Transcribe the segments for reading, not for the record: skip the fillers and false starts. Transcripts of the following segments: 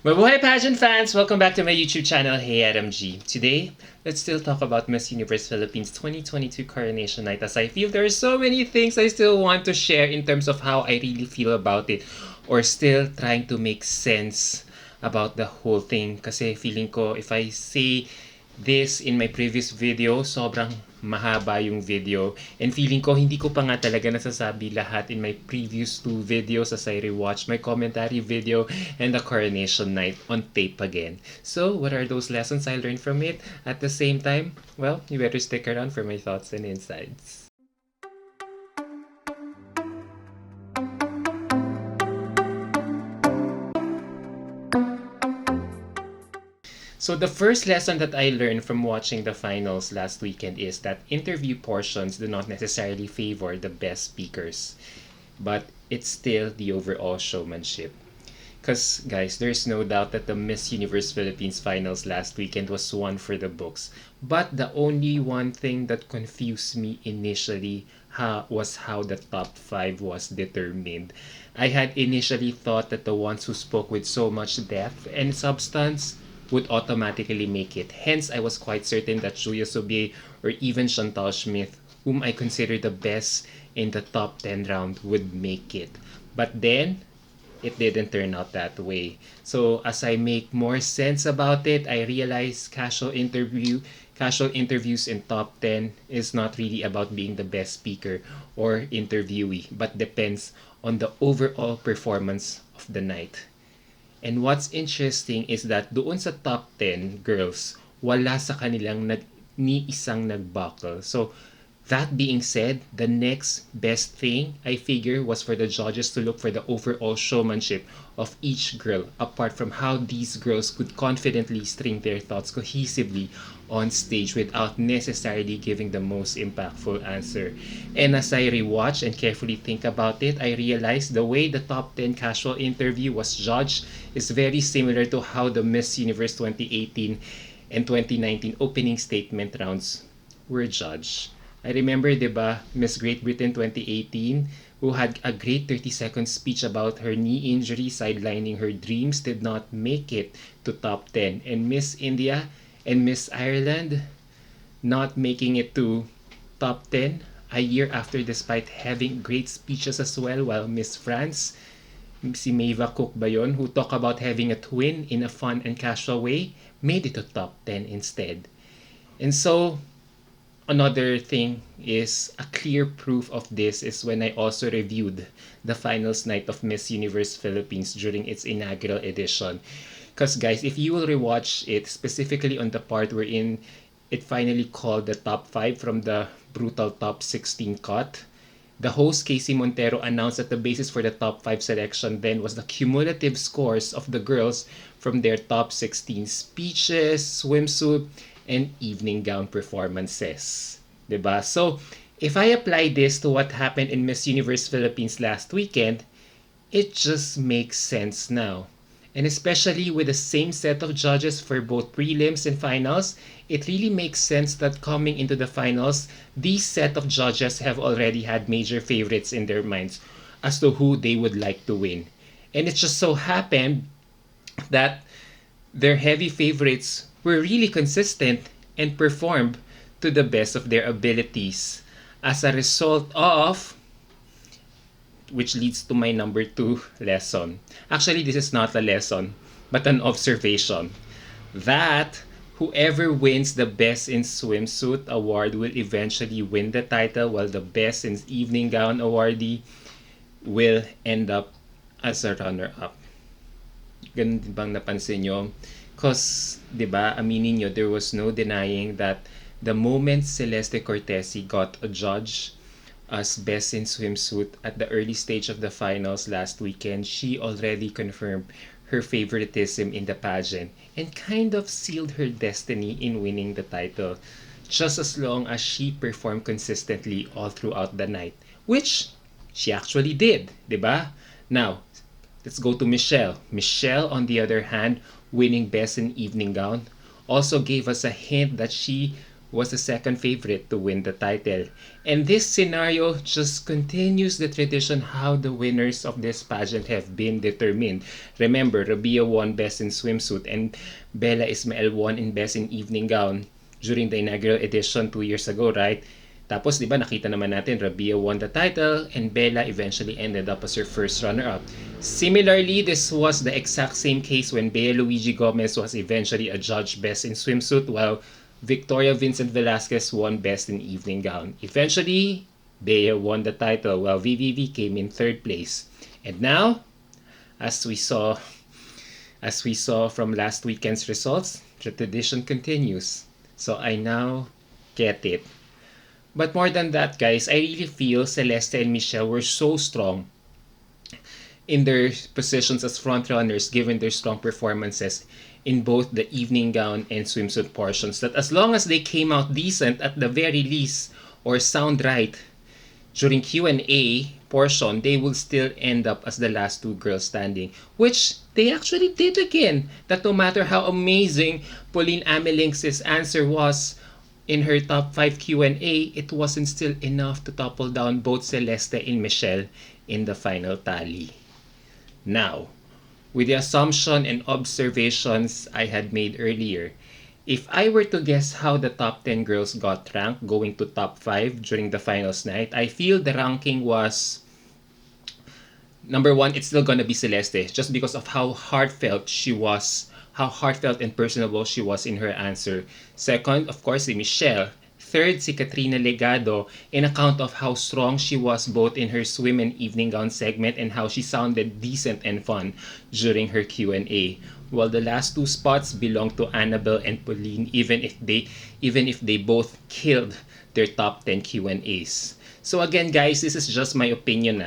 Mabuhay pageant fans! Welcome back to my YouTube channel, Hey Adam G. Today, let's still talk about Miss Universe Philippines 2022 Coronation Night, as I feel there are so many things I still want to share in terms of how I really feel about it, or still trying to make sense about the whole thing. Kasi feeling ko, if I say this in my previous video, sobrang mahaba yung video. And feeling ko, hindi ko pa nga talaga nasasabi lahat in my previous two videos as I rewatch my commentary video and the coronation night on tape again. So, what are those lessons I learned from it? At the same time, well, you better stick around for my thoughts and insights. So the first lesson that I learned from watching the finals last weekend is that interview portions do not necessarily favor the best speakers, but it's still the overall showmanship. Because, guys, there's no doubt that the Miss Universe Philippines finals last weekend was one for the books. But the only one thing that confused me initially was how the top 5 was determined. I had initially thought that the ones who spoke with so much depth and substance would automatically make it. Hence, I was quite certain that Julia Sobier or even Chantal Schmidt, whom I consider the best in the top 10 round, would make it. But then, it didn't turn out that way. So as I make more sense about it, I realize casual interviews in top 10 is not really about being the best speaker or interviewee, but depends on the overall performance of the night. And what's interesting is that doon sa top 10 girls, wala sa kanilang ni isang nagbuckle. So, that being said, the next best thing I figure was for the judges to look for the overall showmanship of each girl, apart from how these girls could confidently string their thoughts cohesively on stage without necessarily giving the most impactful answer. And as I rewatch and carefully think about it, I realized the way the top 10 casual interview was judged is very similar to how the Miss Universe 2018 and 2019 opening statement rounds were judged. I remember, diba, Miss Great Britain 2018, who had a great 30-second speech about her knee injury sidelining her dreams, did not make it to top 10. And Miss India and Miss Ireland not making it to top 10 a year after, despite having great speeches as well, while Miss France, si Maeva Cook ba yun, who talk about having a twin in a fun and casual way, made it to top 10 instead. And so, another thing is a clear proof of this is when I also reviewed the finals night of Miss Universe Philippines during its inaugural edition. Because guys, if you will rewatch it, specifically on the part wherein it finally called the top 5 from the brutal top 16 cut, the host Casey Montero announced that the basis for the top 5 selection then was the cumulative scores of the girls from their top 16 speeches, swimsuit, and evening gown performances. Diba? So, if I apply this to what happened in Miss Universe Philippines last weekend, it just makes sense now. And especially with the same set of judges for both prelims and finals, it really makes sense that coming into the finals, these set of judges have already had major favorites in their minds as to who they would like to win. And it just so happened that their heavy favorites were really consistent and performed to the best of their abilities. As a result of, which leads to my number 2 lesson. Actually, this is not a lesson, but an observation. That whoever wins the Best in Swimsuit award will eventually win the title, while the Best in Evening Gown awardee will end up as a runner-up. Ganun din bang napansin nyo? Because, di ba, aminin nyo, there was no denying that the moment Celeste Cortesi got a judge as Best in Swimsuit at the early stage of the finals last weekend, she already confirmed her favoritism in the pageant and kind of sealed her destiny in winning the title, just as long as she performed consistently all throughout the night, which she actually did, di ba? Now, let's go to Michelle. Michelle, on the other hand, winning Best in Evening Gown, also gave us a hint that she was the second favorite to win the title. And this scenario just continues the tradition how the winners of this pageant have been determined. Remember, Rabia won Best in Swimsuit and Bella Ismael won in Best in Evening Gown during the inaugural edition 2 years ago, right? Tapos, di ba, nakita naman natin, Rabia won the title and Bella eventually ended up as her first runner-up. Similarly, this was the exact same case when Bea Luigi Gomez was eventually adjudged Best in Swimsuit while Victoria Vincent Velasquez won Best in Evening Gown. Eventually, Bea won the title while VVV came in third place. And now, as we saw from last weekend's results, the tradition continues. So I now get it. But more than that, guys, I really feel Celeste and Michelle were so strong in their positions as frontrunners given their strong performances in both the evening gown and swimsuit portions that as long as they came out decent at the very least or sound right during Q&A portion, they will still end up as the last two girls standing, which they actually did again. That no matter how amazing Pauline Amelinx's answer was in her top 5 Q&A, it wasn't still enough to topple down both Celeste and Michelle in the final tally. Now, with the assumption and observations I had made earlier, if I were to guess how the top 10 girls got ranked going to top 5 during the finals night, I feel the ranking was number 1, it's still gonna be Celeste just because of how heartfelt and personable she was in her answer. Second, of course, si Michelle. Third, si Katrina Legado in account of how strong she was both in her swim and evening gown segment and how she sounded decent and fun during her Q&A. While the last two spots belong to Annabelle and Pauline even if they both killed their top 10 Q&As. So again, guys, this is just my opinion.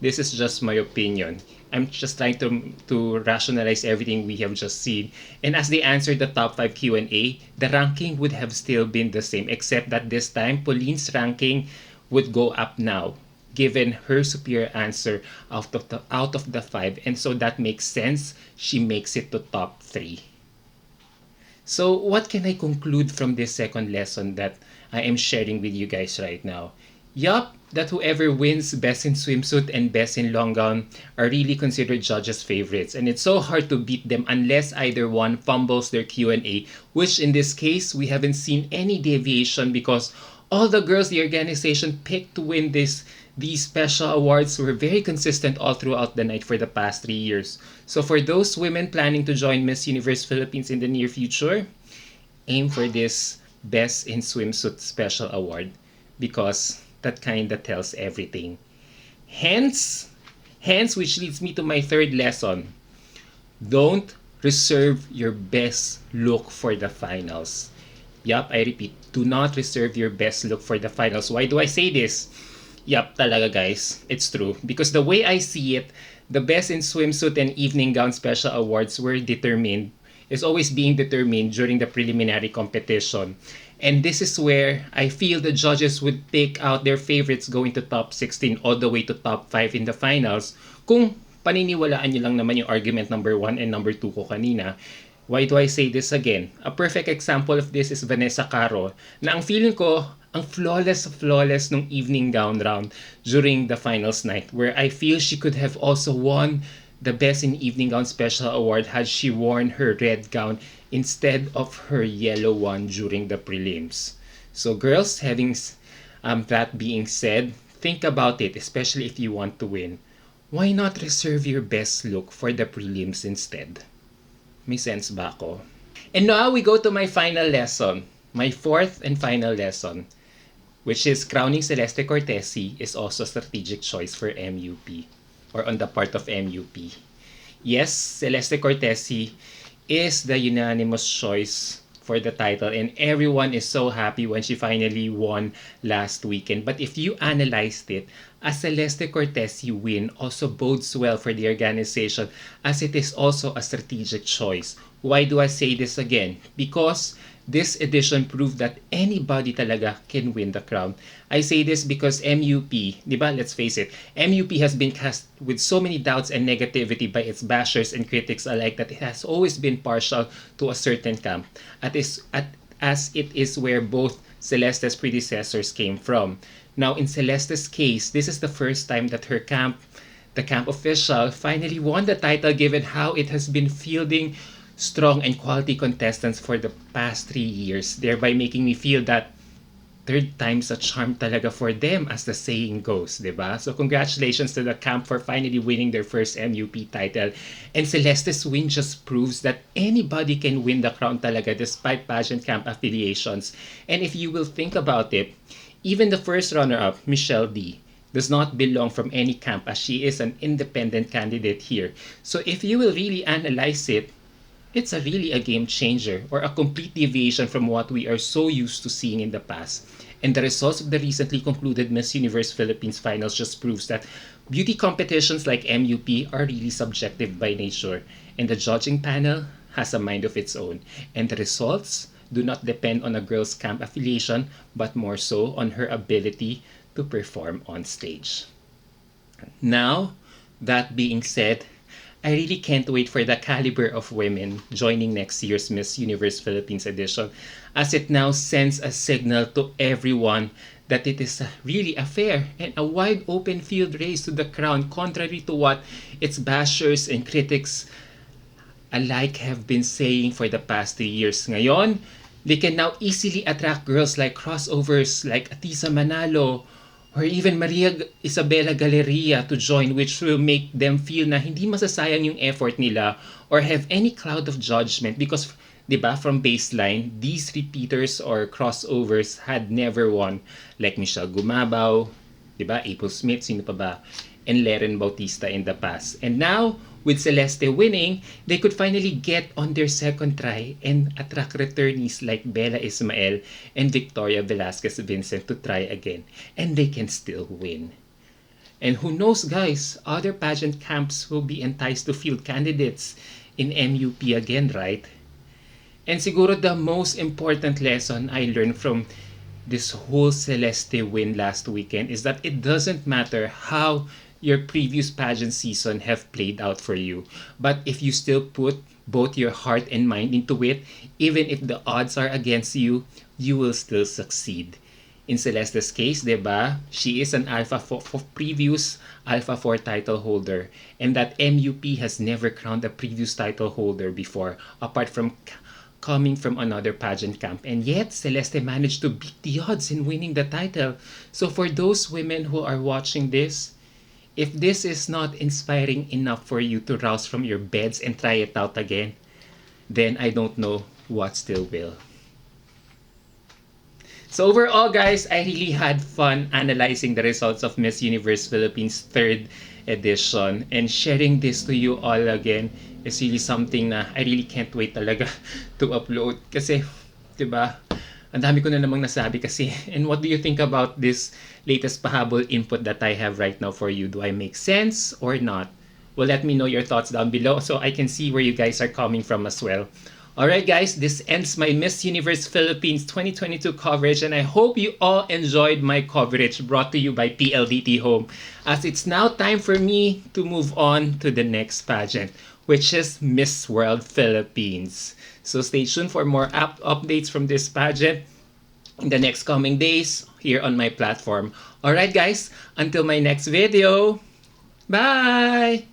This is just my opinion. I'm just trying to rationalize everything we have just seen. And as they answered the top 5 Q&A, the ranking would have still been the same, except that this time, Pauline's ranking would go up now, given her superior answer out of the 5. And so that makes sense. She makes it to top 3. So what can I conclude from this second lesson that I am sharing with you guys right now? Yup, that whoever wins Best in Swimsuit and Best in Long Gown are really considered judges' favorites, and it's so hard to beat them unless either one fumbles their Q&A, which in this case, we haven't seen any deviation because all the girls the organization picked to win these special awards were very consistent all throughout the night for the past 3 years. So for those women planning to join Miss Universe Philippines in the near future, aim for this Best in Swimsuit special award because that kinda tells everything. Hence, which leads me to my third lesson. Don't reserve your best look for the finals. Yup, I repeat, do not reserve your best look for the finals. Why do I say this? Yup, talaga guys, it's true. Because the way I see it, the Best in Swimsuit and Evening Gown Special Awards is always being determined during the preliminary competition. And this is where I feel the judges would pick out their favorites going to top 16 all the way to top 5 in the finals. Kung paniniwalaan nyo lang naman yung argument number 1 and number 2 ko kanina. Why do I say this again? A perfect example of this is Vanessa Caro, na ang feeling ko, ang flawless nung evening gown round during the finals night, where I feel she could have also won the Best in Evening Gown Special Award had she worn her red gown instead of her yellow one during the prelims. So girls, having that being said, think about it, especially if you want to win. Why not reserve your best look for the prelims instead? May sense ba ako? And now we go to my final lesson, my fourth and final lesson, which is crowning Celeste Cortesi is also a strategic choice for MUP or on the part of MUP. Yes, Celeste Cortesi is the unanimous choice for the title and everyone is so happy when she finally won last weekend. But if you analyzed it, a Celeste Cortesi win also bodes well for the organization as it is also a strategic choice. Why do I say this again? Because this edition proved that anybody talaga can win the crown. I say this because MUP, di ba? Let's face it, MUP has been cast with so many doubts and negativity by its bashers and critics alike that it has always been partial to a certain camp. as it is where both Celeste's predecessors came from. Now, in Celeste's case, this is the first time that her camp, the camp official, finally won the title given how it has been fielding strong and quality contestants for the past 3 years, thereby making me feel that third time's a charm talaga for them, as the saying goes, diba? So congratulations to the camp for finally winning their first MUP title. And Celeste's win just proves that anybody can win the crown talaga despite pageant camp affiliations. And if you will think about it, even the first runner-up, Michelle D, does not belong from any camp as she is an independent candidate here. So if you will really analyze it, it's really a game changer or a complete deviation from what we are so used to seeing in the past. And the results of the recently concluded Miss Universe Philippines finals just proves that beauty competitions like MUP are really subjective by nature, and the judging panel has a mind of its own. And the results do not depend on a girl's camp affiliation, but more so on her ability to perform on stage. Now, that being said, I really can't wait for the caliber of women joining next year's Miss Universe Philippines edition, as it now sends a signal to everyone that it is really a fair and a wide open field race to the crown, contrary to what its bashers and critics alike have been saying for the past 3 years. Ngayon, they can now easily attract girls like crossovers like Atisa Manalo or even Maria Isabela Galeria to join, which will make them feel na hindi masasayang yung effort nila or have any cloud of judgment because, di ba, from baseline, these repeaters or crossovers had never won, like Michelle Gumabaw, di ba, April Smith, sino pa ba, and Leren Bautista in the past. And now, with Celeste winning, they could finally get on their second try and attract returnees like Bella Ismael and Victoria Velasquez Vincent to try again. And they can still win. And who knows, guys, other pageant camps will be enticed to field candidates in MUP again, right? And siguro the most important lesson I learned from this whole Celeste win last weekend is that it doesn't matter how your previous pageant season have played out for you. But if you still put both your heart and mind into it, even if the odds are against you, you will still succeed. In Celeste's case, diba, she is an previous Alpha 4 title holder, and that MUP has never crowned a previous title holder before, apart from coming from another pageant camp. And yet, Celeste managed to beat the odds in winning the title. So for those women who are watching this, if this is not inspiring enough for you to rouse from your beds and try it out again, then I don't know what still will. So overall, guys, I really had fun analyzing the results of Miss Universe Philippines 3rd edition, and sharing this to you all again is really something na I really can't wait talaga to upload. Kasi, diba, ang dami ko na namang nasabi kasi. And what do you think about this latest pahabol input that I have right now for you? Do I make sense or not? Well, let me know your thoughts down below so I can see where you guys are coming from as well. Alright guys, this ends my Miss Universe Philippines 2022 coverage, and I hope you all enjoyed my coverage brought to you by PLDT Home, as it's now time for me to move on to the next pageant, which is Miss World Philippines. So stay tuned for more updates from this pageant in the next coming days here on my platform. Alright guys, until my next video, bye!